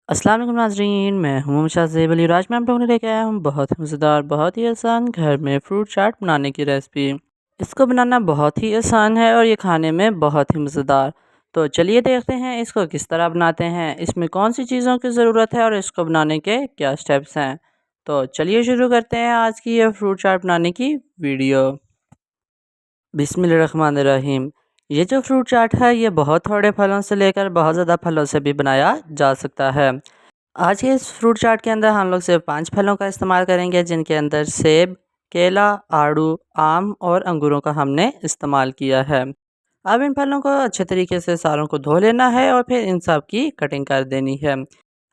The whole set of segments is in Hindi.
अस्सलाम वालेकुम नाज़रीन, मैं हूँ मुमताज़ ज़ेब अली। आज मैं आप लोगों को लेके आया हूँ बहुत ही मज़ेदार, बहुत ही आसान घर में फ्रूट चाट बनाने की रेसिपी। इसको बनाना बहुत ही आसान है और ये खाने में बहुत ही मज़ेदार। तो चलिए देखते हैं इसको किस तरह बनाते हैं, इसमें कौन सी चीज़ों की ज़रूरत है और इसको बनाने के क्या स्टेप्स हैं। तो चलिए शुरू करते हैं आज की ये फ्रूट चाट बनाने की वीडियो। बिस्मिल्लाहिर्रहमानिर्रहीम। ये जो फ्रूट चाट है ये बहुत थोड़े फलों से लेकर बहुत ज़्यादा फलों से भी बनाया जा सकता है। आज के इस फ्रूट चाट के अंदर हम लोग सिर्फ 5 फलों का इस्तेमाल करेंगे, जिनके अंदर सेब, केला, आड़ू, आम और अंगूरों का हमने इस्तेमाल किया है। अब इन फलों को अच्छे तरीके से सारों को धो लेना है और फिर इन सब की कटिंग कर देनी है।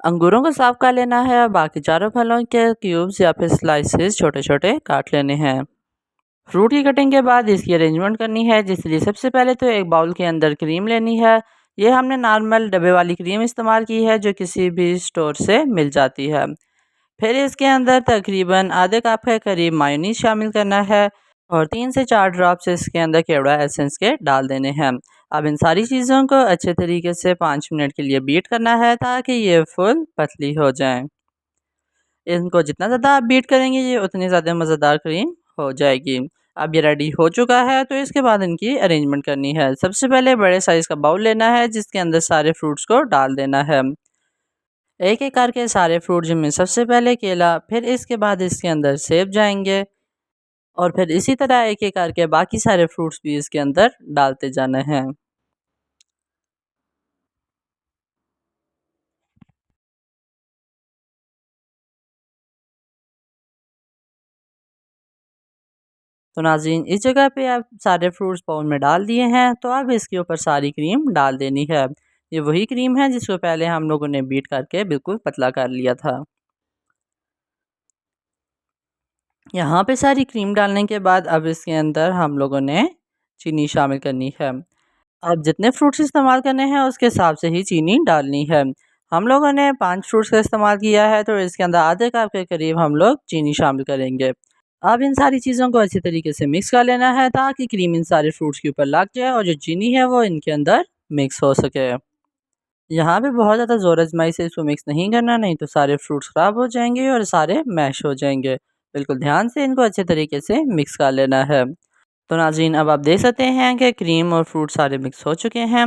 अंगूरों को साफ कर लेना है और बाकी चारों फलों के क्यूब्स या फिर स्लाइसेस छोटे छोटे काट लेने हैं। फ्रूट की कटिंग के बाद इसकी अरेंजमेंट करनी है, जिसके लिए सबसे पहले तो एक बाउल के अंदर क्रीम लेनी है। ये हमने नॉर्मल डब्बे वाली क्रीम इस्तेमाल की है, जो किसी भी स्टोर से मिल जाती है। फिर इसके अंदर तकरीबन आधे कप के करीब मायोनीज शामिल करना है और 3 से 4 ड्रॉप्स इसके अंदर केवड़ा एसेंस के डाल देने हैं। अब इन सारी चीज़ों को अच्छे तरीके से 5 मिनट के लिए बीट करना है, ताकि ये फुल पतली हो जाएं। इनको जितना ज़्यादा आप बीट करेंगे ये उतनी ज़्यादा मज़ेदार क्रीम हो जाएगी। अब ये रेडी हो चुका है, तो इसके बाद इनकी अरेंजमेंट करनी है। सबसे पहले बड़े साइज़ का बाउल लेना है, जिसके अंदर सारे फ्रूट्स को डाल देना है। एक एक करके सारे फ्रूट जिनमें सबसे पहले केला, फिर इसके बाद इसके अंदर सेब जाएंगे और फिर इसी तरह एक एक करके बाकी सारे फ्रूट्स भी इसके अंदर डालते जाना है। तो नाज़रीन, इस जगह पे आप सारे फ्रूट्स बाउल में डाल दिए हैं, तो अब इसके ऊपर सारी क्रीम डाल देनी है। ये वही क्रीम है जिसको पहले हम लोगों ने बीट करके बिल्कुल पतला कर लिया था। यहाँ पे सारी क्रीम डालने के बाद अब इसके अंदर हम लोगों ने चीनी शामिल करनी है। अब जितने फ्रूट्स इस्तेमाल करने हैं उसके हिसाब से ही चीनी डालनी है। हम लोगों ने 5 फ्रूट्स का इस्तेमाल किया है, तो इसके अंदर आधे कप के करीब हम लोग चीनी शामिल करेंगे। अब इन सारी चीज़ों को अच्छी तरीके से मिक्स कर लेना है, ताकि क्रीम इन सारे फ्रूट्स के ऊपर लग जाए और जो चीनी है वो इनके अंदर मिक्स हो सके। यहाँ पे बहुत ज़्यादा ज़ोर आजमाई से इसको मिक्स नहीं करना, नहीं तो सारे फ्रूट्स ख़राब हो जाएंगे और सारे मैश हो जाएंगे। बिल्कुल ध्यान से इनको अच्छे तरीके से मिक्स कर लेना है। तो नाज़रीन, अब आप देख सकते हैं कि क्रीम और फ्रूट सारे मिक्स हो चुके हैं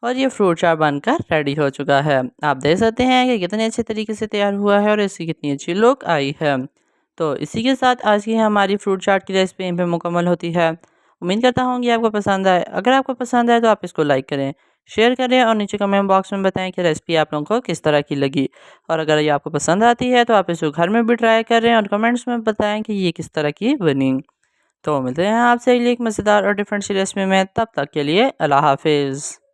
और ये फ्रूट चाट बनकर रेडी हो चुका है। आप देख सकते हैं कि कितने अच्छे तरीके से तैयार हुआ है और इसकी कितनी अच्छी लुक आई है। तो इसी के साथ आज की हमारी फ्रूट चाट की रेसिपी यहीं पे मुकम्मल होती है। उम्मीद करता हूँ कि आपको पसंद आए। अगर आपको पसंद आए तो आप इसको लाइक करें, शेयर करें और नीचे कमेंट बॉक्स में बताएं कि रेसिपी आप लोगों को किस तरह की लगी। और अगर ये आपको पसंद आती है तो आप इसको घर में भी ट्राई करें और कमेंट्स में बताएं कि ये किस तरह की बनी। तो मिलते हैं आपसे अगली एक मज़ेदार और डिफरेंट सी रेसिपी में। तब तक के लिए अल्लाह हाफ़िज़।